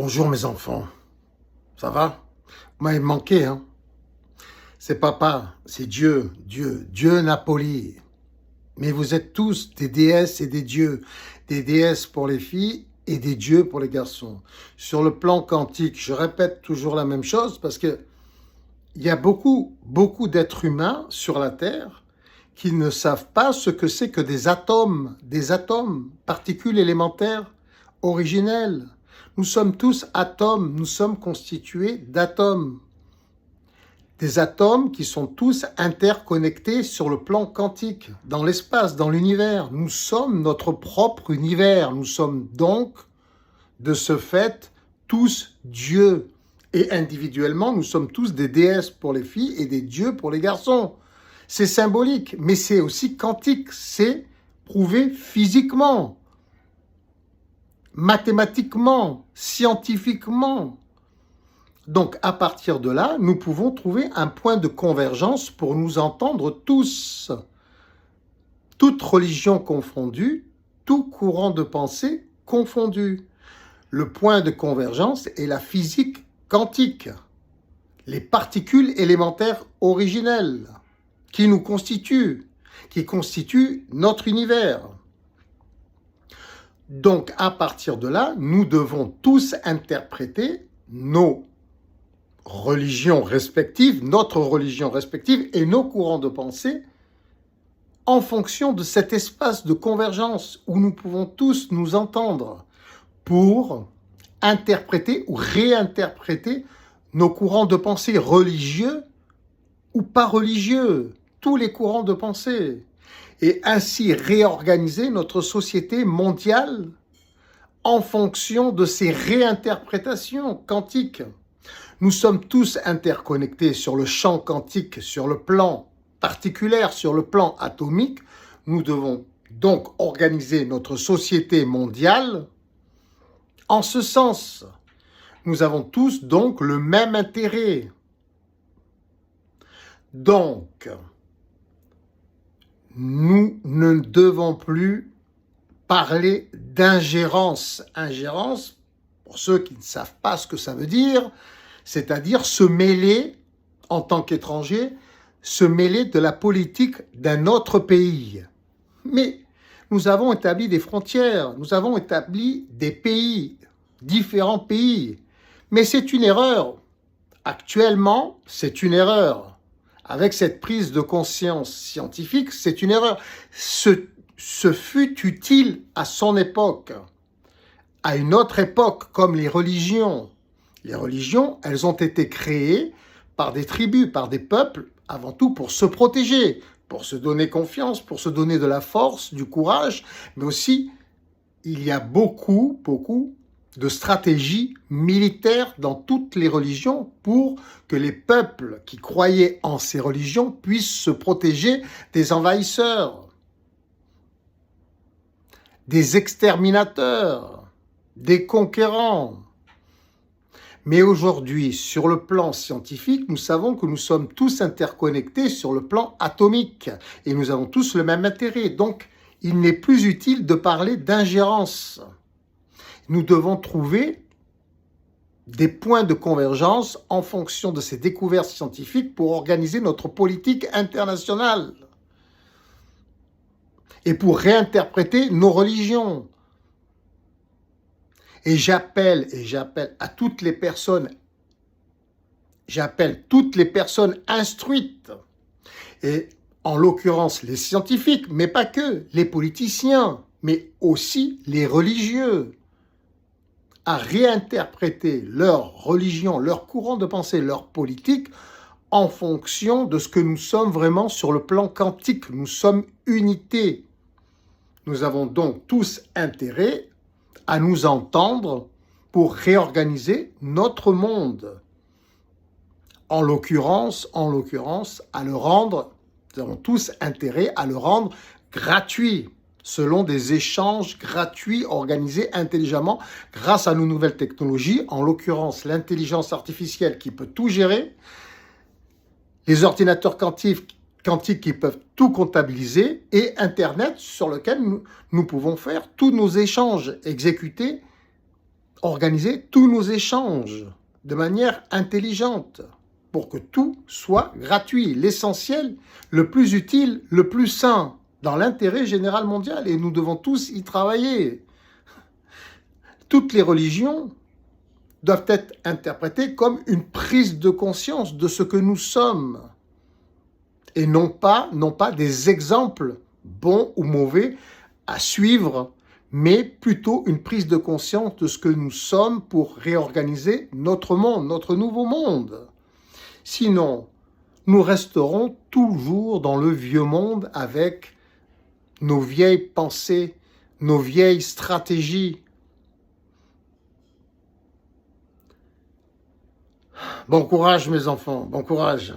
Bonjour mes enfants, ça va? Vous m'avez manqué, hein? C'est papa, c'est Dieu, Dieu Napoli. Mais vous êtes tous des déesses et des déesses pour les filles et des dieux pour les garçons. Sur le plan quantique, je répète toujours la même chose parce que il y a beaucoup d'êtres humains sur la Terre qui ne savent pas ce que c'est que des atomes, particules élémentaires originelles. Nous sommes tous atomes, nous sommes constitués d'atomes. Des atomes qui sont tous interconnectés sur le plan quantique, dans l'espace, dans l'univers. Nous sommes notre propre univers. Nous sommes donc, de ce fait, tous dieux. Et individuellement, nous sommes tous des déesses pour les filles et des dieux pour les garçons. C'est symbolique, mais c'est aussi quantique. C'est prouvé physiquement, mathématiquement, scientifiquement. Donc, à partir de là, nous pouvons trouver un point de convergence pour nous entendre tous. Toute religion confondue, tout courant de pensée confondu. Le point de convergence est la physique quantique, les particules élémentaires originelles qui nous constituent, qui constituent notre univers. Donc, à partir de là, nous devons tous interpréter nos religions respectives, notre religion respective et nos courants de pensée en fonction de cet espace de convergence où nous pouvons tous nous entendre pour interpréter ou réinterpréter nos courants de pensée religieux ou pas religieux, tous les courants de pensée, et ainsi réorganiser notre société mondiale en fonction de ces réinterprétations quantiques. Nous sommes tous interconnectés sur le champ quantique, sur le plan particulaire, sur le plan atomique. Nous devons donc organiser notre société mondiale en ce sens. Nous avons tous donc le même intérêt. Donc, nous ne devons plus parler d'ingérence. Ingérence, pour ceux qui ne savent pas ce que ça veut dire, c'est-à-dire se mêler, en tant qu'étranger, se mêler de la politique d'un autre pays. Mais nous avons établi des frontières, nous avons établi des pays, différents pays. Mais c'est une erreur. Actuellement, c'est une erreur. Avec cette prise de conscience scientifique, c'est une erreur. Ce fut utile à son époque. À une autre époque, comme les religions. Les religions, elles ont été créées par des tribus, par des peuples, avant tout pour se protéger, pour se donner confiance, pour se donner de la force, du courage, mais aussi, il y a beaucoup de stratégies militaires dans toutes les religions pour que les peuples qui croyaient en ces religions puissent se protéger des envahisseurs, des exterminateurs, des conquérants. Mais aujourd'hui, sur le plan scientifique, nous savons que nous sommes tous interconnectés sur le plan atomique et nous avons tous le même intérêt. Donc, il n'est plus utile de parler d'ingérence. Nous devons trouver des points de convergence en fonction de ces découvertes scientifiques pour organiser notre politique internationale et pour réinterpréter nos religions. Et j'appelle à toutes les personnes, instruites, et en l'occurrence les scientifiques, mais pas que, les politiciens, mais aussi les religieux, à réinterpréter leur religion, leur courant de pensée, leur politique, en fonction de ce que nous sommes vraiment sur le plan quantique. Nous sommes unité. Nous avons donc tous intérêt à nous entendre pour réorganiser notre monde. En l'occurrence, à le rendre, nous avons tous intérêt à le rendre gratuit, selon des échanges gratuits organisés intelligemment grâce à nos nouvelles technologies, en l'occurrence l'intelligence artificielle qui peut tout gérer, les ordinateurs quantiques qui peuvent tout comptabiliser et Internet sur lequel nous pouvons faire tous nos échanges exécutés organiser tous nos échanges de manière intelligente pour que tout soit gratuit, l'essentiel, le plus utile, le plus sain, dans l'intérêt général mondial. Et nous devons tous y travailler. Toutes les religions doivent être interprétées comme une prise de conscience de ce que nous sommes. Et non pas des exemples, bons ou mauvais, à suivre, mais plutôt une prise de conscience de ce que nous sommes pour réorganiser notre monde, notre nouveau monde. Sinon, nous resterons toujours dans le vieux monde avec nos vieilles pensées, nos vieilles stratégies. Bon courage mes enfants, bon courage.